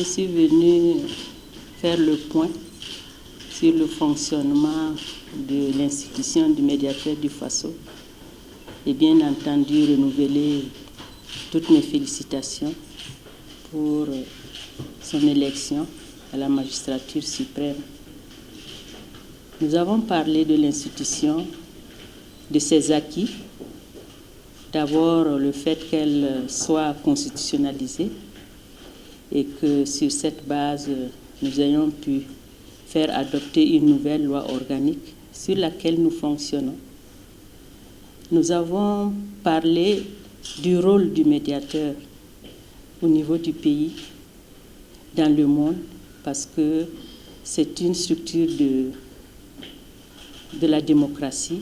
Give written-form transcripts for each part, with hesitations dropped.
suis venue faire le point sur le fonctionnement de l'institution du médiateur du Faso et bien entendu renouveler toutes mes félicitations pour son élection à la magistrature suprême. Nous avons parlé de l'institution, de ses acquis. D'abord, le fait qu'elle soit constitutionnalisée et que sur cette base, nous ayons pu faire adopter une nouvelle loi organique sur laquelle nous fonctionnons. Nous avons parlé du rôle du médiateur au niveau du pays, dans le monde, parce que c'est une structure de la démocratie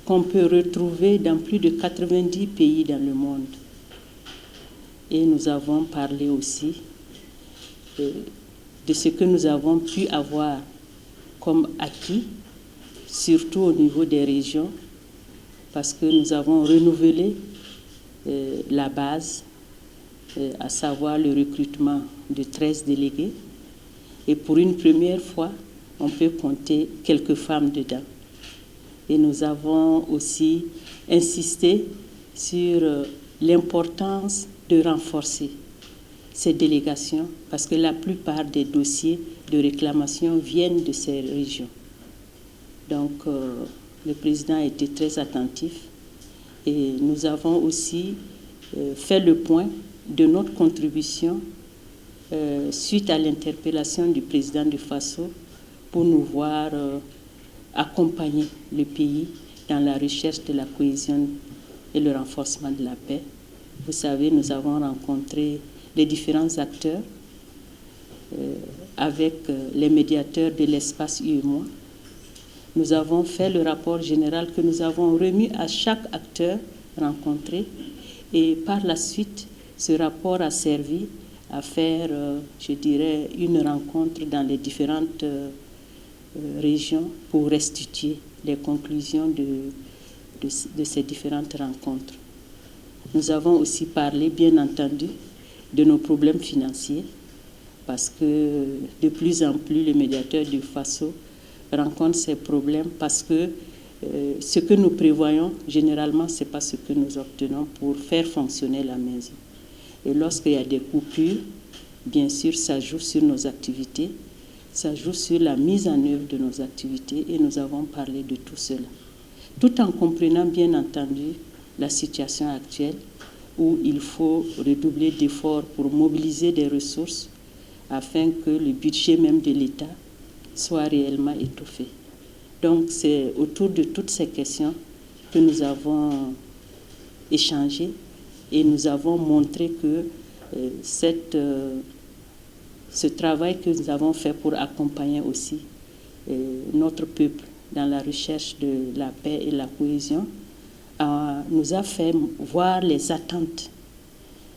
qu'on peut retrouver dans plus de 90 pays dans le monde. Et nous avons parlé aussi de ce que nous avons pu avoir comme acquis, surtout au niveau des régions, parce que nous avons renouvelé la base, à savoir le recrutement de 13 délégués. Et pour une première fois, on peut compter quelques femmes dedans. Et nous avons aussi insisté sur l'importance de renforcer ces délégations, parce que la plupart des dossiers de réclamation viennent de ces régions. Donc, le président a été très attentif et nous avons aussi fait le point de notre contribution suite à l'interpellation du président du Faso pour nous voir accompagner le pays dans la recherche de la cohésion et le renforcement de la paix. Vous savez, nous avons rencontré les différents acteurs avec les médiateurs de l'espace UEMOA. Nous avons fait le rapport général que nous avons remis à chaque acteur rencontré et par la suite, ce rapport a servi à faire, je dirais, une rencontre dans les différentes régions pour restituer les conclusions de ces différentes rencontres. Nous avons aussi parlé, bien entendu, de nos problèmes financiers, parce que de plus en plus, les médiateurs du Faso rencontrent ces problèmes parce que ce que nous prévoyons, généralement, ce n'est pas ce que nous obtenons pour faire fonctionner la maison. Et lorsqu'il y a des coupures, bien sûr, ça joue sur nos activités, ça joue sur la mise en œuvre de nos activités et nous avons parlé de tout cela. Tout en comprenant, bien entendu, la situation actuelle où il faut redoubler d'efforts pour mobiliser des ressources afin que le budget même de l'État soit réellement étoffé. Donc, c'est autour de toutes ces questions que nous avons échangé et nous avons montré que ce travail que nous avons fait pour accompagner aussi notre peuple dans la recherche de la paix et la cohésion nous a fait voir les attentes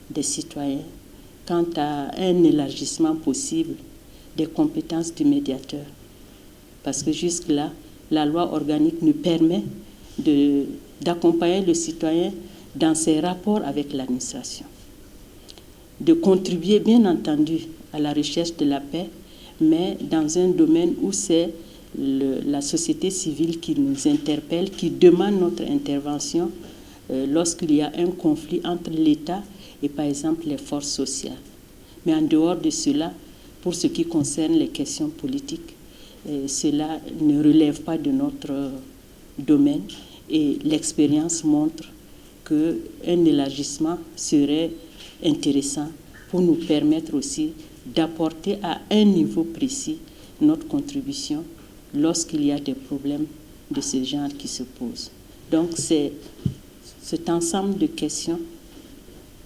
des citoyens quant à un élargissement possible des compétences du médiateur. Parce que jusque-là, la loi organique nous permet d'accompagner le citoyen dans ses rapports avec l'administration, de contribuer bien entendu à la recherche de la paix, mais dans un domaine où c'est la société civile qui nous interpelle, qui demande notre intervention lorsqu'il y a un conflit entre l'État et par exemple les forces sociales. Mais en dehors de cela, pour ce qui concerne les questions politiques, cela ne relève pas de notre domaine et l'expérience montre qu'un élargissement serait intéressant pour nous permettre aussi d'apporter à un niveau précis notre contribution lorsqu'il y a des problèmes de ce genre qui se posent. Donc c'est cet ensemble de questions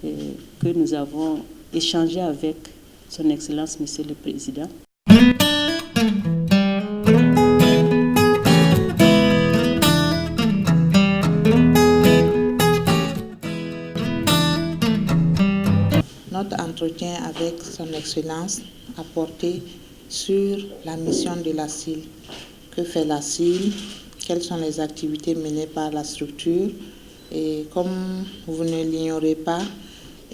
que nous avons échangé avec Son Excellence Monsieur le Président. Notre entretien avec Son Excellence a porté sur la mission de la CIL. Que fait la CIL? Quelles sont les activités menées par la structure? Et comme vous ne l'ignorez pas,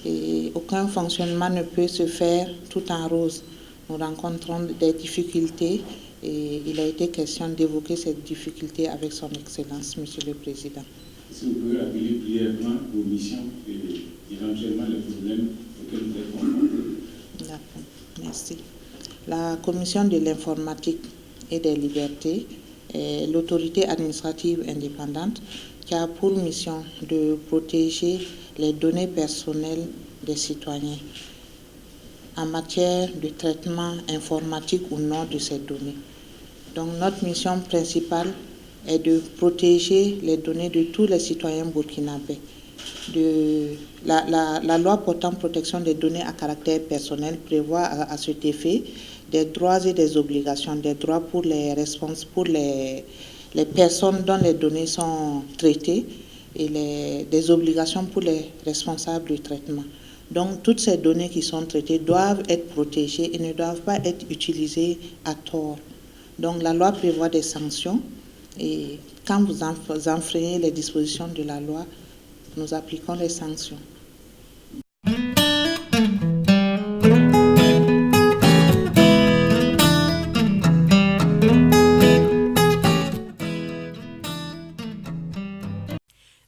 Et aucun fonctionnement ne peut se faire tout en rose. Nous rencontrons des difficultés et il a été question d'évoquer ces difficultés avec son Excellence, Monsieur le Président. Si vous pouvez rappeler brièvement vos missions et éventuellement les problèmes auxquels vous êtes confrontés. D'accord, merci. La Commission de l'informatique et des libertés est l'autorité administrative indépendante qui a pour mission de protéger les données personnelles des citoyens en matière de traitement informatique ou non de ces données. Donc notre mission principale est de protéger les données de tous les citoyens burkinabés. La loi portant protection des données à caractère personnel prévoit à cet effet des droits et des obligations, des droits pour les personnes dont les données sont traitées et des obligations pour les responsables du traitement. Donc toutes ces données qui sont traitées doivent être protégées et ne doivent pas être utilisées à tort. Donc la loi prévoit des sanctions et quand vous enfreignez les dispositions de la loi, nous appliquons les sanctions.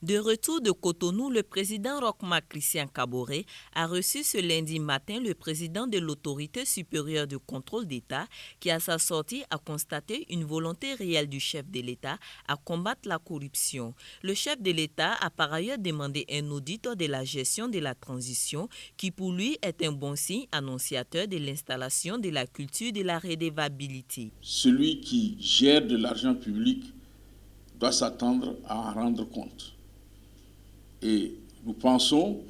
De retour de Cotonou, le président Roch-Marc Christian Kaboré a reçu ce lundi matin le président de l'autorité supérieure de contrôle d'État qui, à sa sortie, a constaté une volonté réelle du chef de l'État à combattre la corruption. Le chef de l'État a par ailleurs demandé un audit de la gestion de la transition qui, pour lui, est un bon signe annonciateur de l'installation de la culture de la redevabilité. Celui qui gère de l'argent public doit s'attendre à en rendre compte. Et nous pensons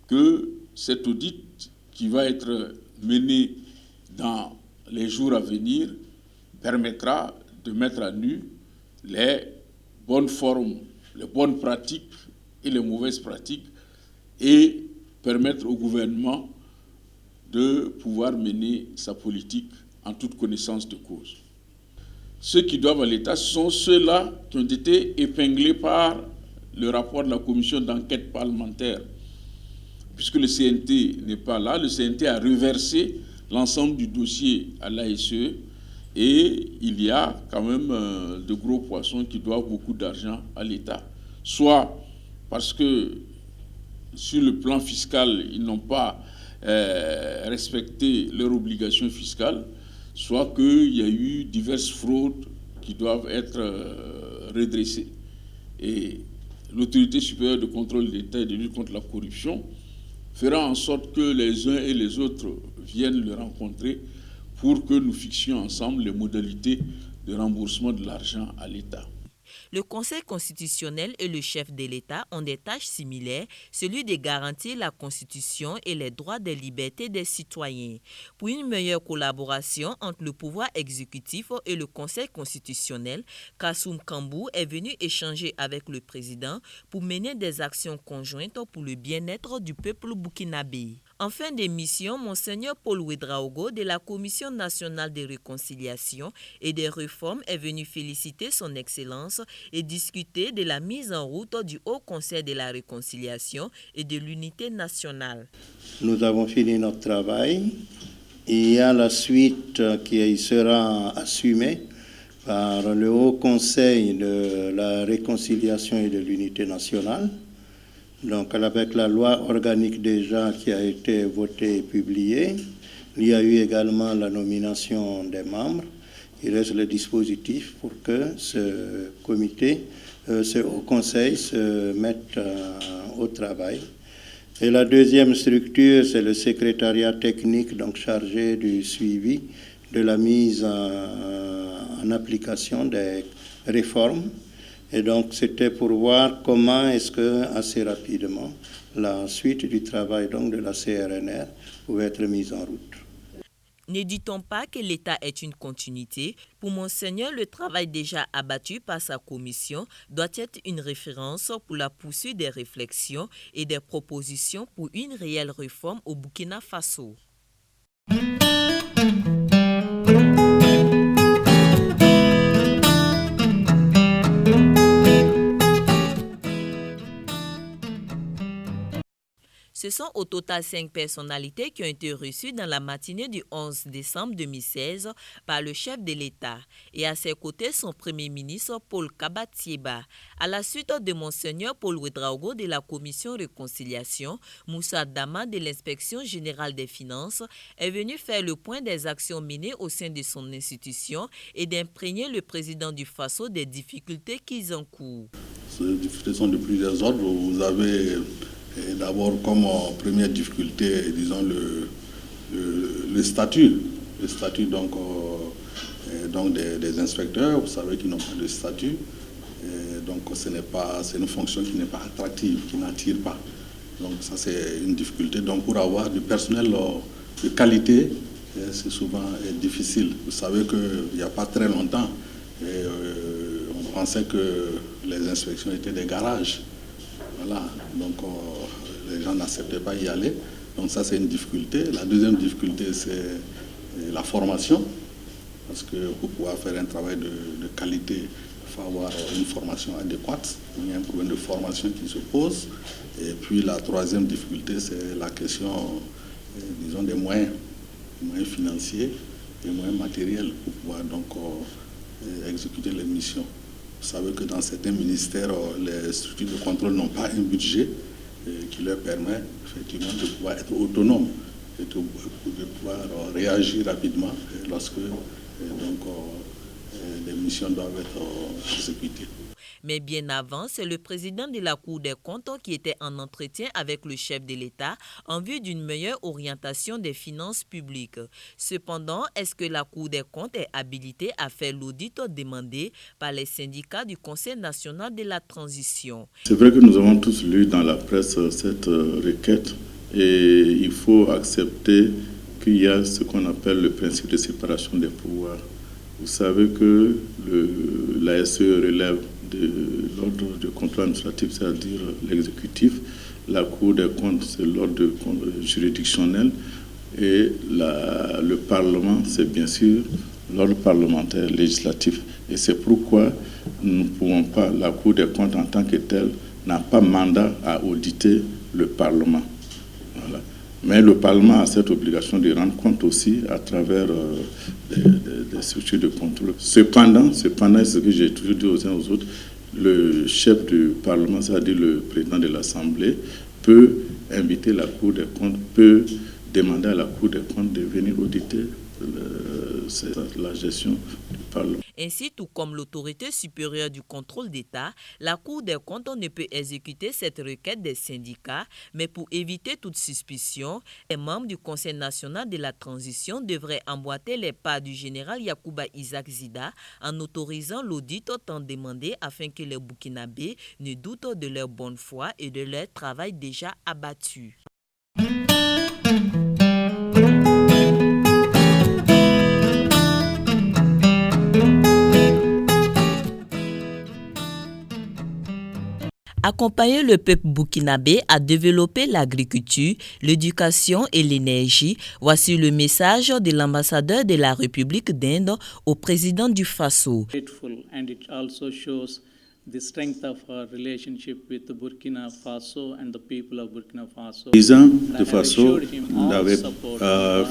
que cet audit qui va être mené dans les jours à venir permettra de mettre à nu les bonnes formes, les bonnes pratiques et les mauvaises pratiques et permettre au gouvernement de pouvoir mener sa politique en toute connaissance de cause. Ceux qui doivent à l'État sont ceux-là qui ont été épinglés par le rapport de la commission d'enquête parlementaire. Puisque le CNT n'est pas là, le CNT a reversé l'ensemble du dossier à l'ASE et il y a quand même de gros poissons qui doivent beaucoup d'argent à l'État. Soit parce que sur le plan fiscal, ils n'ont pas respecté leurs obligations fiscales, soit qu'il y a eu diverses fraudes qui doivent être redressées. Et l'autorité supérieure de contrôle d'État et de lutte contre la corruption fera en sorte que les uns et les autres viennent le rencontrer pour que nous fixions ensemble les modalités de remboursement de l'argent à l'État. Le Conseil constitutionnel et le chef de l'État ont des tâches similaires, celui de garantir la Constitution et les droits des libertés des citoyens. Pour une meilleure collaboration entre le pouvoir exécutif et le Conseil constitutionnel, Kassoum Kambou est venu échanger avec le président pour mener des actions conjointes pour le bien-être du peuple burkinabé. En fin d'émission, Monseigneur Paul Ouedraogo de la Commission nationale de réconciliation et des réformes est venu féliciter son Excellence et discuter de la mise en route du Haut Conseil de la réconciliation et de l'unité nationale. Nous avons fini notre travail. Il y a la suite qui sera assumée par le Haut Conseil de la réconciliation et de l'unité nationale. Donc avec la loi organique déjà qui a été votée et publiée, il y a eu également la nomination des membres. Il reste le dispositif pour que ce comité, ce Haut Conseil se mette au travail. Et la deuxième structure, c'est le secrétariat technique donc chargé du suivi de la mise en application des réformes. Et donc, c'était pour voir comment est-ce que, assez rapidement, la suite du travail donc, de la CRNR pouvait être mise en route. Ne dit-on pas que l'État est une continuité? Pour Monseigneur, le travail déjà abattu par sa commission doit être une référence pour la poursuite des réflexions et des propositions pour une réelle réforme au Burkina Faso. Ce sont au total 5 personnalités qui ont été reçues dans la matinée du 11 décembre 2016 par le chef de l'État et à ses côtés son Premier ministre Paul Kabatieba. À la suite de Monseigneur Paul Ouedraogo de la Commission Réconciliation, Moussa Dama de l'Inspection Générale des Finances est venu faire le point des actions menées au sein de son institution et d'imprégner le président du Faso des difficultés qu'ils encourent. Ces difficultés sont de plusieurs ordres. Vous avez d'abord comme première difficulté, disons, le statut. Le statut donc des inspecteurs, vous savez qu'ils n'ont pas de statut. Donc c'est une fonction qui n'est pas attractive, qui n'attire pas. Donc ça c'est une difficulté. Donc pour avoir du personnel de qualité, c'est souvent difficile. Vous savez qu'il n'y a pas très longtemps, on pensait que les inspections étaient des garages. Voilà, donc les gens n'acceptaient pas y aller. Donc ça, c'est une difficulté. La deuxième difficulté, c'est la formation. Parce que pour pouvoir faire un travail de qualité, il faut avoir une formation adéquate. Il y a un problème de formation qui se pose. Et puis la troisième difficulté, c'est la question, disons, des moyens financiers, des moyens matériels pour pouvoir donc exécuter les missions. Vous savez que dans certains ministères, les structures de contrôle n'ont pas un budget qui leur permet effectivement de pouvoir être autonomes et de pouvoir réagir rapidement lorsque les missions doivent être exécutées. Mais bien avant, c'est le président de la Cour des comptes qui était en entretien avec le chef de l'État en vue d'une meilleure orientation des finances publiques. Cependant, est-ce que la Cour des comptes est habilitée à faire l'audit demandé par les syndicats du Conseil national de la transition? C'est vrai que nous avons tous lu dans la presse cette requête et il faut accepter qu'il y a ce qu'on appelle le principe de séparation des pouvoirs. Vous savez que la SE relève de l'ordre de contrôle administratif, c'est-à-dire l'exécutif. La Cour des comptes, c'est l'ordre juridictionnel. Et le Parlement, c'est bien sûr l'ordre parlementaire législatif. Et c'est pourquoi nous ne pouvons pas, la Cour des comptes en tant que telle, n'a pas mandat à auditer le Parlement. Voilà. Mais le Parlement a cette obligation de rendre compte aussi à travers des structures de contrôle. Cependant, c'est ce que j'ai toujours dit aux uns aux autres, le chef du Parlement, c'est-à-dire le président de l'Assemblée, peut inviter la Cour des comptes, peut demander à la Cour des comptes de venir auditer la gestion du Parlement. Ainsi, tout comme l'autorité supérieure du contrôle d'État, la Cour des comptes ne peut exécuter cette requête des syndicats, mais pour éviter toute suspicion, les membres du Conseil national de la transition devraient emboîter les pas du général Yacouba Isaac Zida en autorisant l'audit tant demandé afin que les Burkinabés ne doutent de leur bonne foi et de leur travail déjà abattu. Accompagner le peuple burkinabé à développer l'agriculture, l'éducation et l'énergie, voici le message de l'ambassadeur de la République d'Inde au président du Faso. Le président du Faso avait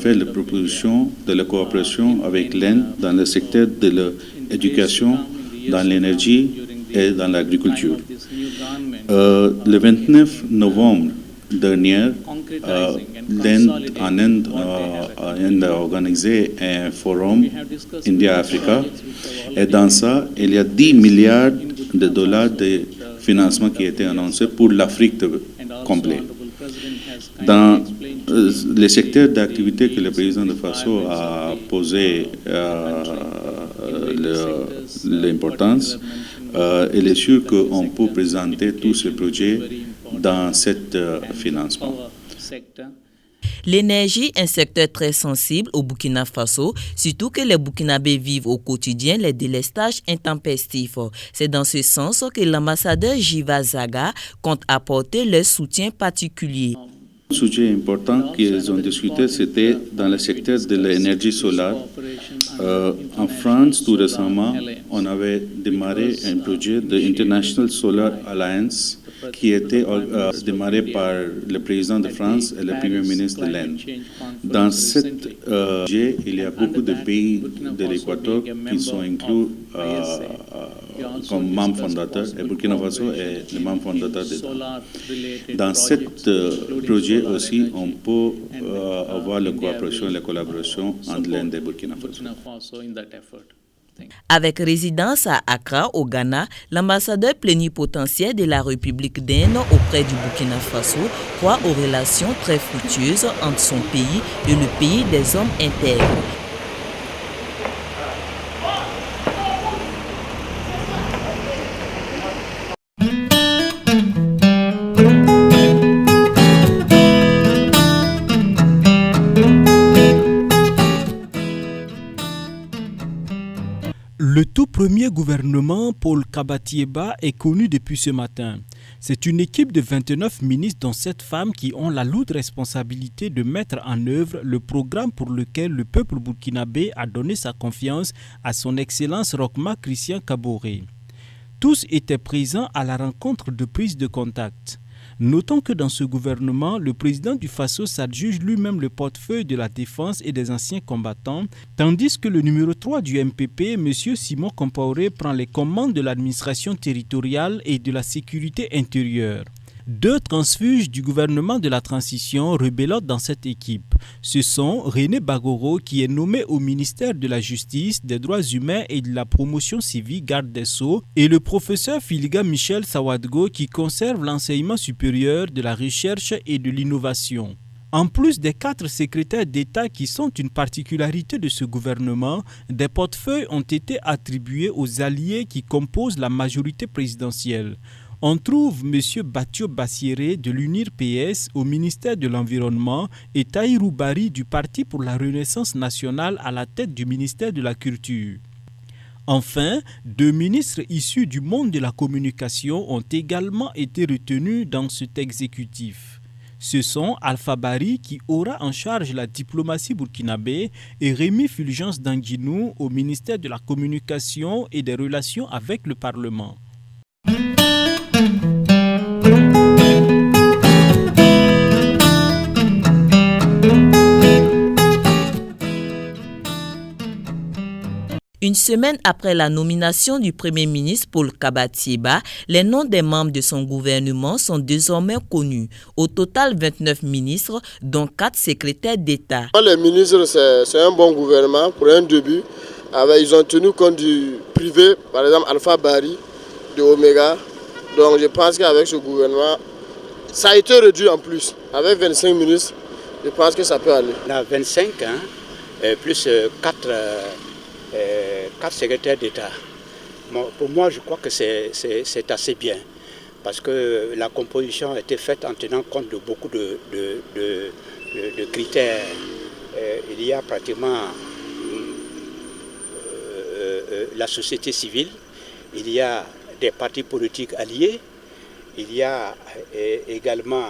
fait la proposition de la coopération avec l'Inde dans le secteur de l'éducation, dans l'énergie et dans l'agriculture. Le 29 novembre dernier, l'Inde a organisé un forum India-Africa et dans ça, il y a 10 milliards de dollars de financement qui a été annoncé pour l'Afrique complète. Dans les secteurs d'activité que le président de Faso a posé l'importance, il est sûr qu'on peut présenter tous ces projets dans cet financement. L'énergie est un secteur très sensible au Burkina Faso, surtout que les Burkinabés vivent au quotidien les délestages intempestifs. C'est dans ce sens que l'ambassadeur Jiva Zaga compte apporter leur soutien particulier. Un sujet important qu'ils ont discuté, c'était dans le secteur de l'énergie solaire. En France, tout récemment, on avait démarré un projet de International Solar Alliance qui était démarré par le président de France et le premier ministre de l'Inde. Dans cette projet, il y a beaucoup de pays de l'Équateur qui sont inclus comme membres fondateurs, et Burkina Faso est le membre fondateur dedans. Dans ce projet aussi, on peut avoir la coopération et la collaboration entre l'Inde et Burkina Faso. Avec résidence à Accra, au Ghana, l'ambassadeur plénipotentiaire de la République d'Inde auprès du Burkina Faso croit aux relations très fructueuses entre son pays et le pays des hommes intègres. Le tout premier gouvernement Paul Kabatieba est connu depuis ce matin. C'est une équipe de 29 ministres dont 7 femmes qui ont la lourde responsabilité de mettre en œuvre le programme pour lequel le peuple burkinabé a donné sa confiance à son Excellence Rochma Christian Kaboré. Tous étaient présents à la rencontre de prise de contact. Notons que dans ce gouvernement, le président du Faso s'adjuge lui-même le portefeuille de la défense et des anciens combattants, tandis que le numéro 3 du MPP, M. Simon Compaoré, prend les commandes de l'administration territoriale et de la sécurité intérieure. 2 transfuges du gouvernement de la transition rebellotent dans cette équipe. Ce sont René Bagoro, qui est nommé au ministère de la Justice, des Droits humains et de la Promotion civile, garde des Sceaux, et le professeur Filiga Michel Sawadgo, qui conserve l'enseignement supérieur de la recherche et de l'innovation. En plus des 4 secrétaires d'État qui sont une particularité de ce gouvernement, des portefeuilles ont été attribués aux alliés qui composent la majorité présidentielle. On trouve M. Batio Bassiré de l'UNIR PS au ministère de l'Environnement et Tahirou Bari du Parti pour la Renaissance nationale à la tête du ministère de la Culture. Enfin, 2 ministres issus du monde de la communication ont également été retenus dans cet exécutif. Ce sont Alpha Bari qui aura en charge la diplomatie burkinabé et Rémi Fulgence Danguinou au ministère de la Communication et des Relations avec le Parlement. Une semaine après la nomination du Premier ministre Paul Kabatieba, les noms des membres de son gouvernement sont désormais connus. Au total, 29 ministres, dont 4 secrétaires d'État. Les ministres, c'est un bon gouvernement pour un début. Ils ont tenu compte du privé, par exemple Alpha Bari de Omega. Donc je pense qu'avec ce gouvernement, ça a été réduit en plus. Avec 25 ministres, je pense que ça peut aller. On a 25, plus 4 secrétaires d'État. Pour moi, je crois que c'est assez bien. Parce que la composition a été faite en tenant compte de beaucoup de critères. Il y a pratiquement la société civile, il y a des partis politiques alliés, il y a également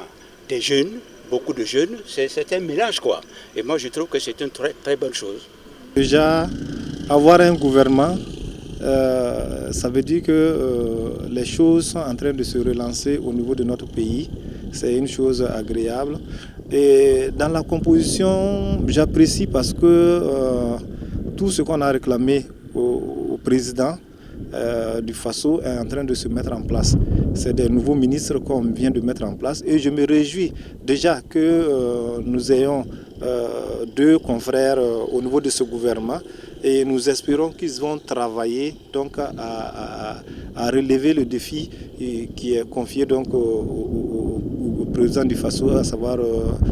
des jeunes, beaucoup de jeunes, c'est un mélange quoi. Et moi je trouve que c'est une très, très bonne chose. Déjà, avoir un gouvernement, ça veut dire que les choses sont en train de se relancer au niveau de notre pays. C'est une chose agréable. Et dans la composition, j'apprécie parce que tout ce qu'on a réclamé au président du Faso est en train de se mettre en place. C'est des nouveaux ministres qu'on vient de mettre en place et je me réjouis déjà que nous ayons 2 confrères au niveau de ce gouvernement et nous espérons qu'ils vont travailler donc à relever le défi qui est confié donc au président du Faso, à savoir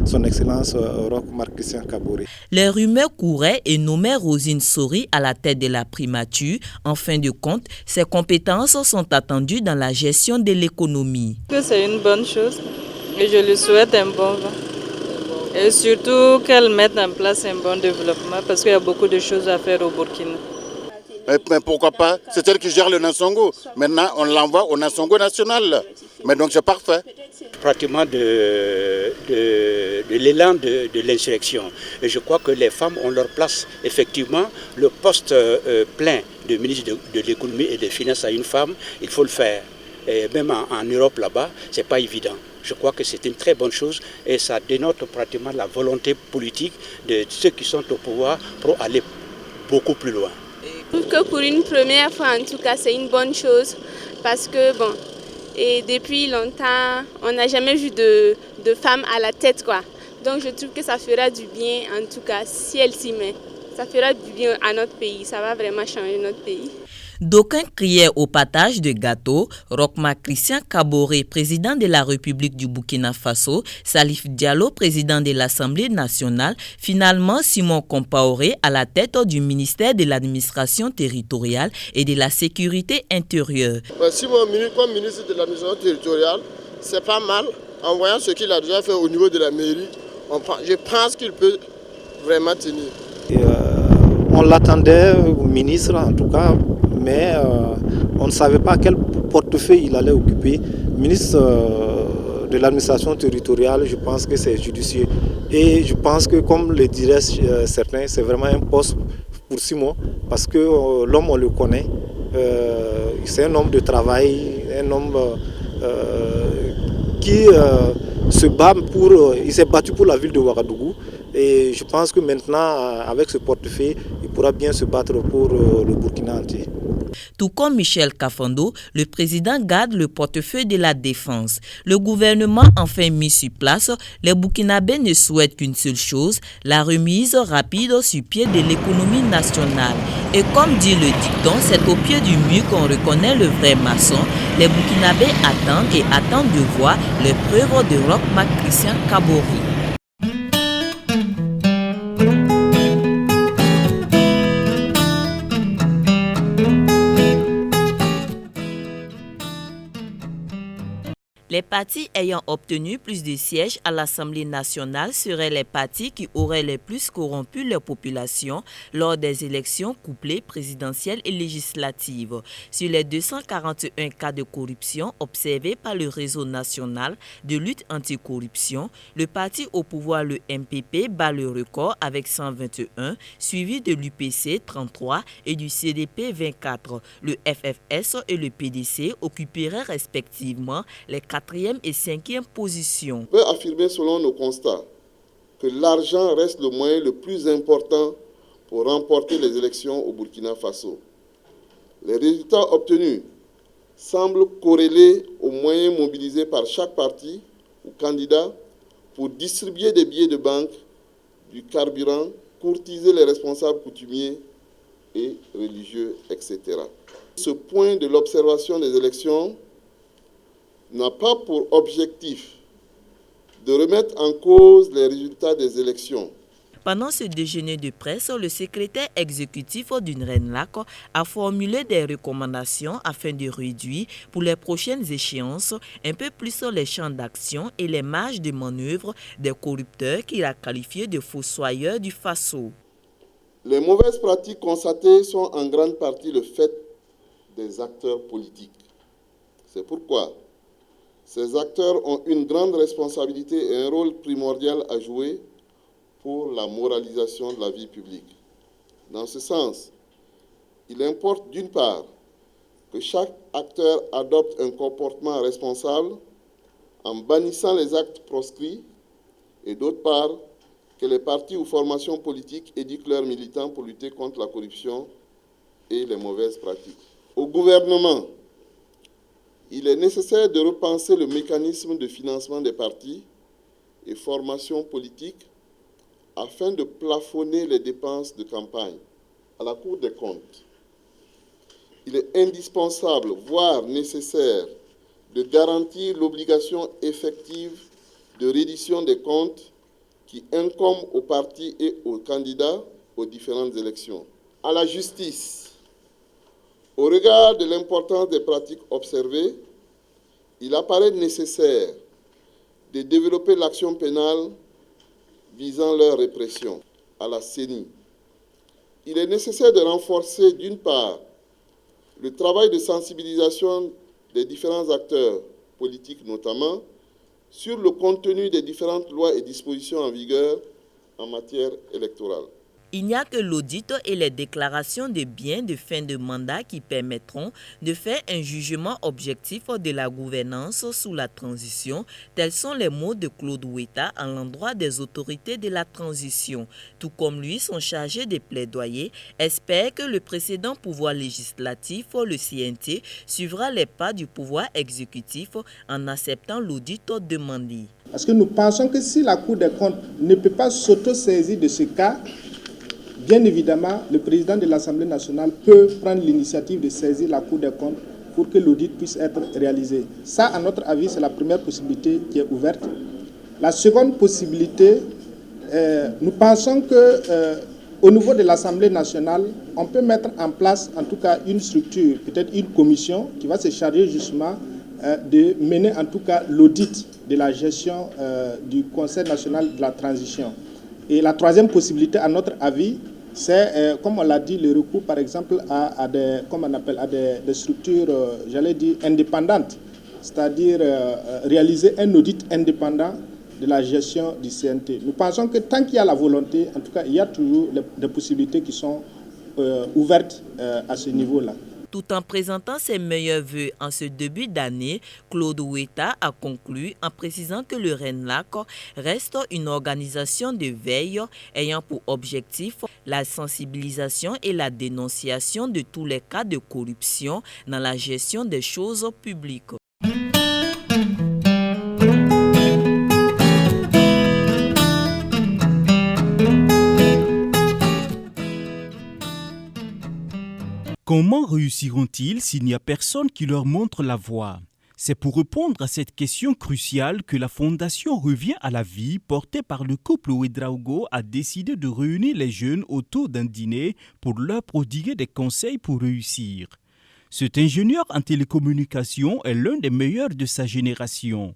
son Excellence Rochma Christian Kaboré. Les rumeurs couraient et nommaient Rosine Sori à la tête de la primature. En fin de compte, ses compétences sont attendues dans la gestion de l'économie. C'est une bonne chose et je lui souhaite un bon vent. Et surtout qu'elle mette en place un bon développement parce qu'il y a beaucoup de choses à faire au Burkina. Mais pourquoi pas? C'est elle qui gère le Nassongo. Maintenant, on l'envoie au Nassongo national. Mais donc c'est parfait. Pratiquement de l'élan de l'insurrection. Et je crois que les femmes ont leur place. Effectivement, le poste plein de ministre de l'économie et des finances à une femme, il faut le faire. même en Europe là-bas, ce n'est pas évident. Je crois que c'est une très bonne chose et ça dénote pratiquement la volonté politique de ceux qui sont au pouvoir pour aller beaucoup plus loin. Je trouve que pour une première fois, en tout cas, c'est une bonne chose parce que, bon, et depuis longtemps, on n'a jamais vu de femmes à la tête, quoi. Donc je trouve que ça fera du bien, en tout cas, si elle s'y met. Ça fera du bien à notre pays, ça va vraiment changer notre pays. D'aucuns criaient au partage de gâteaux. Roch-Marc Christian Kaboré, président de la République du Burkina Faso, Salif Diallo, président de l'Assemblée nationale, finalement Simon Compaoré à la tête du ministère de l'administration territoriale et de la sécurité intérieure. Simon, comme ministre de l'administration territoriale, c'est pas mal. En voyant ce qu'il a déjà fait au niveau de la mairie, je pense qu'il peut vraiment tenir. On l'attendait au ministre en tout cas, mais on ne savait pas quel portefeuille il allait occuper. Ministre de l'administration territoriale, je pense que c'est judicieux. Et je pense que, comme le diraient certains, c'est vraiment un poste pour Simon, parce que l'homme, on le connaît. C'est un homme de travail, un homme qui il s'est battu pour la ville de Ouagadougou. Et je pense que maintenant, avec ce portefeuille, il pourra bien se battre pour le Burkina entier. Tout comme Michel Kafando, le président garde le portefeuille de la défense. Le gouvernement enfin mis sur place, les Burkinabés ne souhaitent qu'une seule chose, la remise rapide sur pied de l'économie nationale. Et comme dit le dicton, c'est au pied du mur qu'on reconnaît le vrai maçon. Les Burkinabés attendent de voir les preuves de Roch-Marc Christian Kaboré. Les partis ayant obtenu plus de sièges à l'Assemblée nationale seraient les partis qui auraient le plus corrompu leur population lors des élections couplées présidentielles et législatives. Sur les 241 cas de corruption observés par le réseau national de lutte anticorruption, le parti au pouvoir, le MPP, bat le record avec 121, suivi de l'UPC 33 et du CDP 24. Le FFS et le PDC occuperaient respectivement les 4e et 5e positions. On peut affirmer selon nos constats que l'argent reste le moyen le plus important pour remporter les élections au Burkina Faso. Les résultats obtenus semblent corrélés aux moyens mobilisés par chaque parti ou candidat pour distribuer des billets de banque, du carburant, courtiser les responsables coutumiers et religieux, etc. Ce point de l'observation des élections n'a pas pour objectif de remettre en cause les résultats des élections. Pendant ce déjeuner de presse, le secrétaire exécutif d'UNRENLAC a formulé des recommandations afin de réduire pour les prochaines échéances un peu plus les champs d'action et les marges de manœuvre des corrupteurs qu'il a qualifiés de fossoyeurs du Faso. Les mauvaises pratiques constatées sont en grande partie le fait des acteurs politiques. C'est pourquoi ces acteurs ont une grande responsabilité et un rôle primordial à jouer pour la moralisation de la vie publique. Dans ce sens, il importe d'une part que chaque acteur adopte un comportement responsable en bannissant les actes proscrits et d'autre part que les partis ou formations politiques éduquent leurs militants pour lutter contre la corruption et les mauvaises pratiques. Au gouvernement, il est nécessaire de repenser le mécanisme de financement des partis et formations politiques afin de plafonner les dépenses de campagne. À la Cour des comptes, il est indispensable, voire nécessaire, de garantir l'obligation effective de reddition des comptes qui incombe aux partis et aux candidats aux différentes élections. À la justice, au regard de l'importance des pratiques observées, il apparaît nécessaire de développer l'action pénale visant leur répression. À la CENI, il est nécessaire de renforcer d'une part le travail de sensibilisation des différents acteurs politiques notamment sur le contenu des différentes lois et dispositions en vigueur en matière électorale. Il n'y a que l'audit et les déclarations de biens de fin de mandat qui permettront de faire un jugement objectif de la gouvernance sous la transition. Tels sont les mots de Claude Ouetta à l'endroit des autorités de la transition. Tout comme lui, son chargé de plaidoyer espère que le précédent pouvoir législatif, le CNT, suivra les pas du pouvoir exécutif en acceptant l'audit demandé. Parce que nous pensons que si la Cour des comptes ne peut pas s'auto-saisir de ce cas, bien évidemment, le président de l'Assemblée nationale peut prendre l'initiative de saisir la Cour des comptes pour que l'audit puisse être réalisé. Ça, à notre avis, c'est la première possibilité qui est ouverte. La seconde possibilité, nous pensons qu'au niveau de l'Assemblée nationale, on peut mettre en place, en tout cas, une structure, peut-être une commission qui va se charger justement de mener en tout cas l'audit de la gestion du Conseil national de la transition. Et la troisième possibilité, à notre avis, c'est, comme on l'a dit, le recours par exemple à des, comment on appelle, à des structures, j'allais dire, indépendantes, c'est-à-dire réaliser un audit indépendant de la gestion du CNT. Nous pensons que tant qu'il y a la volonté, en tout cas, il y a toujours des possibilités qui sont ouvertes à ce niveau-là. Tout en présentant ses meilleurs vœux en ce début d'année, Claude Ouetta a conclu en précisant que le RENLAC reste une organisation de veille ayant pour objectif la sensibilisation et la dénonciation de tous les cas de corruption dans la gestion des choses publiques. Comment réussiront-ils s'il n'y a personne qui leur montre la voie? C'est pour répondre à cette question cruciale que la Fondation Revient à la vie, portée par le couple Ouedraogo, a décidé de réunir les jeunes autour d'un dîner pour leur prodiguer des conseils pour réussir. Cet ingénieur en télécommunications est l'un des meilleurs de sa génération.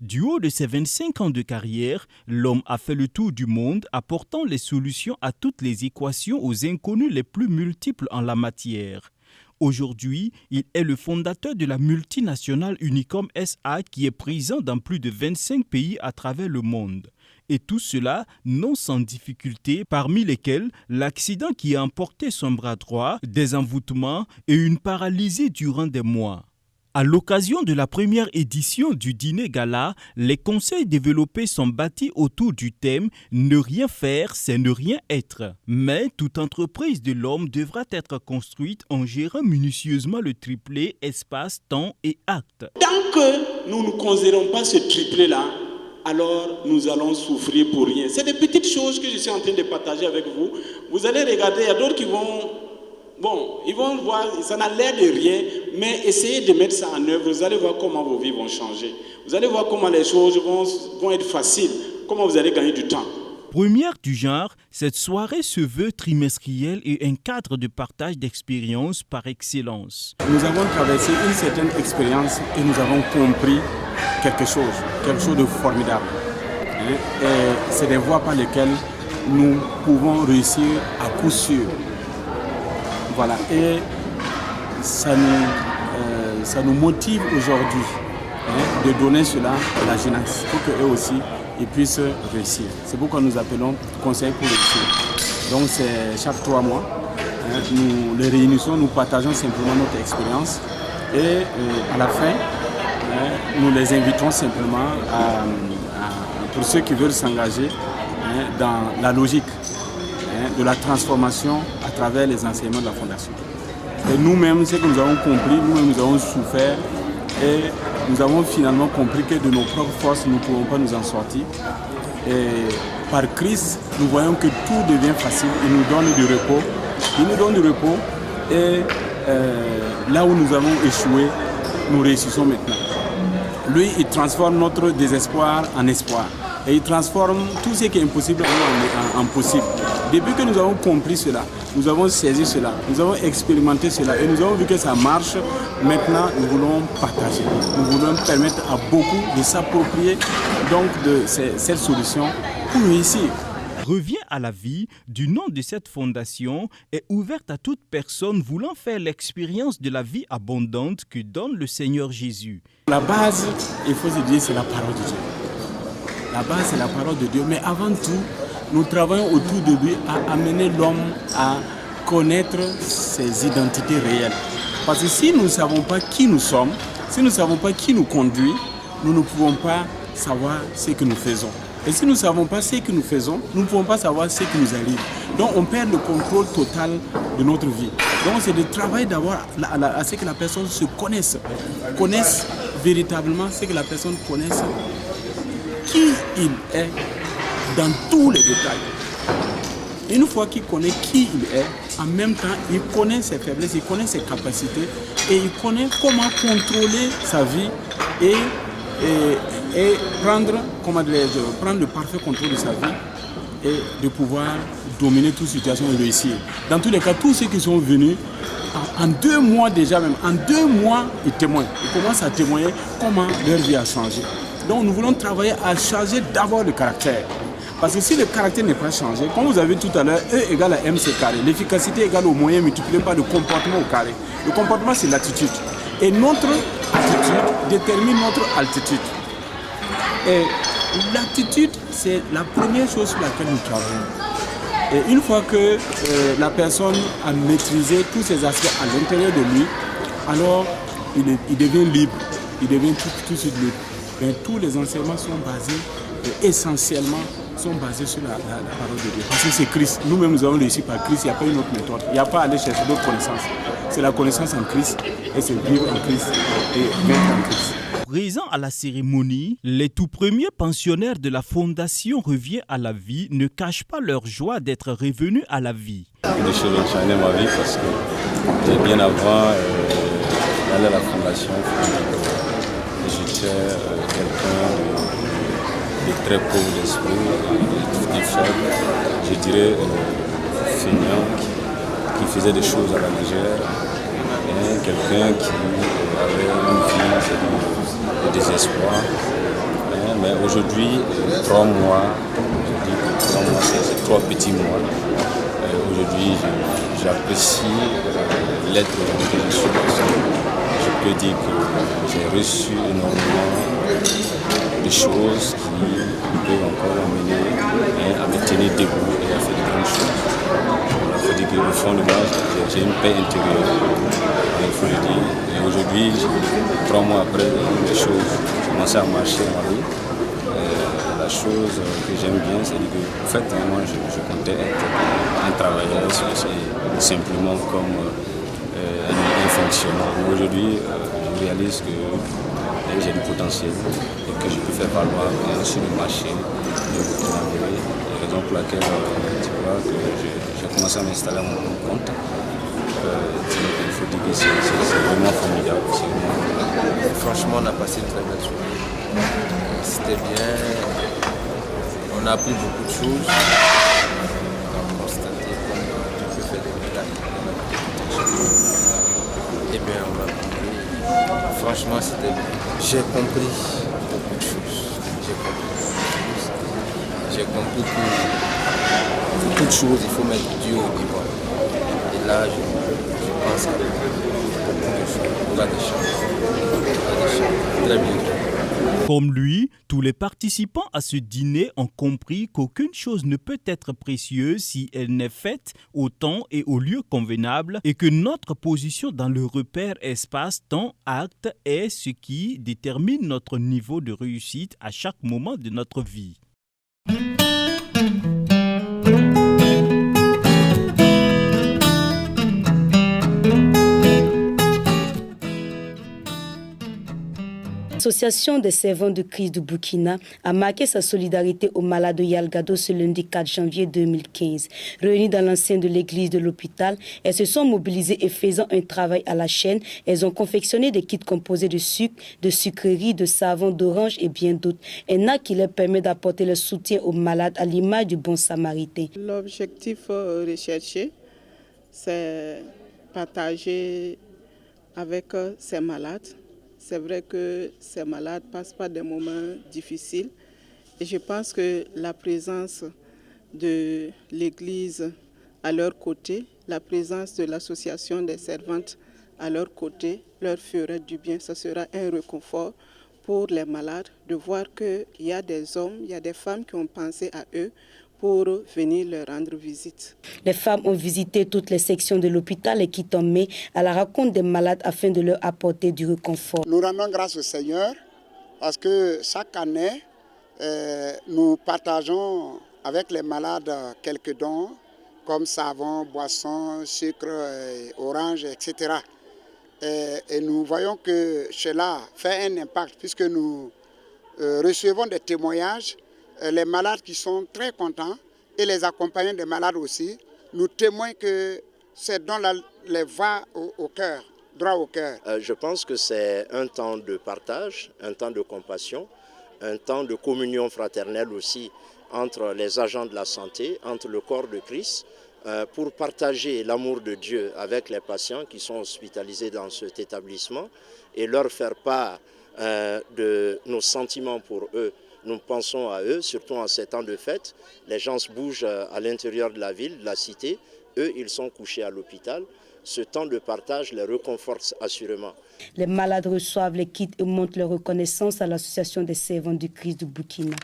Du haut de ses 25 ans de carrière, l'homme a fait le tour du monde apportant les solutions à toutes les équations aux inconnus les plus multiples en la matière. Aujourd'hui, il est le fondateur de la multinationale Unicom SA qui est présent dans plus de 25 pays à travers le monde. Et tout cela non sans difficulté, parmi lesquels l'accident qui a emporté son bras droit, des envoûtements et une paralysie durant des mois. À l'occasion de la première édition du dîner gala, les conseils développés sont bâtis autour du thème « Ne rien faire, c'est ne rien être ». Mais toute entreprise de l'homme devra être construite en gérant minutieusement le triplet espace, temps et acte. Tant que nous ne considérons pas ce triplet-là, alors nous allons souffrir pour rien. C'est des petites choses que je suis en train de partager avec vous. Vous allez regarder, il y a d'autres qui vont... Bon, ils vont voir, ça n'a l'air de rien, mais essayez de mettre ça en œuvre, vous allez voir comment vos vies vont changer. Vous allez voir comment les choses vont être faciles, comment vous allez gagner du temps. Première du genre, cette soirée se veut trimestrielle et un cadre de partage d'expériences par excellence. Nous avons traversé une certaine expérience et nous avons compris quelque chose de formidable. Et c'est des voies par lesquelles nous pouvons réussir à coup sûr. Voilà, et ça nous motive aujourd'hui de donner cela à la jeunesse pour qu'eux aussi ils puissent réussir. C'est pourquoi nous appelons Conseil pour réussir. Donc c'est chaque 3 mois, nous les réunissons, nous partageons simplement notre expérience et à la fin, nous les invitons simplement pour ceux qui veulent s'engager dans la logique de la transformation à travers les enseignements de la Fondation. Et nous-mêmes, ce que nous avons compris, nous-mêmes nous avons souffert et nous avons finalement compris que de nos propres forces, nous ne pouvons pas nous en sortir. Et par Christ, nous voyons que tout devient facile, il nous donne du repos. Il nous donne du repos et là où nous avons échoué, nous réussissons maintenant. Lui, il transforme notre désespoir en espoir. Et il transforme tout ce qui est impossible en possible. Depuis que nous avons compris cela, nous avons saisi cela, nous avons expérimenté cela et nous avons vu que ça marche. Maintenant, nous voulons partager. Nous voulons permettre à beaucoup de s'approprier donc de cette solution pour réussir. Revient à la vie, du nom de cette fondation, est ouverte à toute personne voulant faire l'expérience de la vie abondante que donne le Seigneur Jésus. La base, il faut se dire, c'est la parole de Dieu. La base, c'est la parole de Dieu. Mais avant tout, nous travaillons autour de lui à amener l'homme à connaître ses identités réelles. Parce que si nous ne savons pas qui nous sommes, si nous ne savons pas qui nous conduit, nous ne pouvons pas savoir ce que nous faisons. Et si nous ne savons pas ce que nous faisons, nous ne pouvons pas savoir ce qui nous arrive. Donc on perd le contrôle total de notre vie. Donc c'est de travail d'abord à ce que la personne se connaisse véritablement, ce que la personne connaisse qui il est dans tous les détails. Une fois qu'il connaît qui il est, en même temps, il connaît ses faiblesses, il connaît ses capacités et il connaît comment contrôler sa vie et prendre le parfait contrôle de sa vie et de pouvoir dominer toute situation et réussir. Dans tous les cas, tous ceux qui sont venus, en 2 mois déjà même, en 2 mois, ils témoignent. Ils commencent à témoigner comment leur vie a changé. Donc nous voulons travailler à changer d'abord le caractère. Parce que si le caractère n'est pas changé, comme vous avez vu tout à l'heure, E égale à MC carré. L'efficacité égale au moyen multiplié par le comportement au carré. Le comportement, c'est l'attitude. Et notre attitude détermine notre altitude. Et l'attitude, c'est la première chose sur laquelle nous travaillons. Et une fois que la personne a maîtrisé tous ces aspects à l'intérieur de lui, alors il devient libre. Il devient tout de suite libre. Mais tous les enseignements sont basés, essentiellement, sont basés sur la parole de Dieu. Parce que c'est Christ. Nous-mêmes, nous avons réussi par Christ. Il n'y a pas une autre méthode. Il n'y a pas à aller chercher d'autres connaissances. C'est la connaissance en Christ et c'est vivre en Christ et vaincre en Christ. Présents à la cérémonie, les tout premiers pensionnaires de la Fondation Revient à la vie ne cachent pas leur joie d'être revenus à la vie. Des choses ont changé ma vie parce que bien avant d'aller à la Fondation, j'étais quelqu'un de très pauvre d'esprit, de faible, je dirais feignant, qui faisait des choses à la légère, et quelqu'un qui avait une vie de désespoir. Mais aujourd'hui, 3 mois, je dis que 3 mois, c'est 3 petits mois. Aujourd'hui, j'apprécie l'être dans lequel je suis. Je peux dire que j'ai reçu énormément de choses qui peuvent encore m'amener à me tenir debout et à faire de grandes choses. Il faut dire qu'au fond de moi, j'ai une paix intérieure. Il faut le dire. Et aujourd'hui, 3 mois après, les choses commencent à marcher dans ma vie. La chose que j'aime bien, c'est que en fait, moi, je comptais être un travailleur, simplement comme un fonctionnaire. Mais aujourd'hui, je réalise que j'ai du potentiel et que je peux faire valoir sur le marché de Burkina. La raison pour laquelle tu vois que j'ai commencé à m'installer à mon compte. Il faut dire que c'est vraiment formidable. Franchement, on a passé une très belle journée. C'était bien. On a appris beaucoup de choses. On a constaté qu'on peut faire des miracles. Et bien, on a compris. Franchement, c'était bien. J'ai compris beaucoup de choses. J'ai compris que toute chose, il faut mettre Dieu au niveau. Et là, je pense que beaucoup de choses. On a des chances. Très bien. Comme lui, tous les participants à ce dîner ont compris qu'aucune chose ne peut être précieuse si elle n'est faite au temps et au lieu convenable et que notre position dans le repère espace-temps acte est ce qui détermine notre niveau de réussite à chaque moment de notre vie. L'Association des servants de Christ du Burkina a marqué sa solidarité aux malades de Yalgado ce lundi 4 janvier 2015. Réunies dans l'enceinte de l'église de l'hôpital, elles se sont mobilisées et faisant un travail à la chaîne, elles ont confectionné des kits composés de sucre, de sucreries, de savon, d'orange et bien d'autres. Un acte qui leur permet d'apporter le soutien aux malades à l'image du bon samaritain. L'objectif recherché, c'est partager avec ces malades. C'est vrai que ces malades passent par des moments difficiles et je pense que la présence de l'Église à leur côté, la présence de l'association des servantes à leur côté leur ferait du bien. Ce sera un réconfort pour les malades de voir qu'il y a des hommes, il y a des femmes qui ont pensé à eux pour venir leur rendre visite. Les femmes ont visité toutes les sections de l'hôpital et quittent en mai à la rencontre des malades afin de leur apporter du réconfort. Nous rendons grâce au Seigneur parce que chaque année, nous partageons avec les malades quelques dons comme savon, boissons, sucre, orange, etc. Et nous voyons que cela fait un impact puisque nous recevons des témoignages, les malades qui sont très contents et les accompagnants des malades aussi, nous témoignent que ces dons-là les va au cœur, droit au cœur. Je pense que c'est un temps de partage, un temps de compassion, un temps de communion fraternelle aussi entre les agents de la santé, entre le corps de Christ, pour partager l'amour de Dieu avec les patients qui sont hospitalisés dans cet établissement et leur faire part de nos sentiments pour eux. Nous pensons à eux, surtout en ces temps de fête. Les gens se bougent à l'intérieur de la ville, de la cité. Eux, ils sont couchés à l'hôpital. Ce temps de partage les réconforte assurément. Les malades reçoivent les kits et montrent leur reconnaissance à l'Association des servants du Christ du Burkina.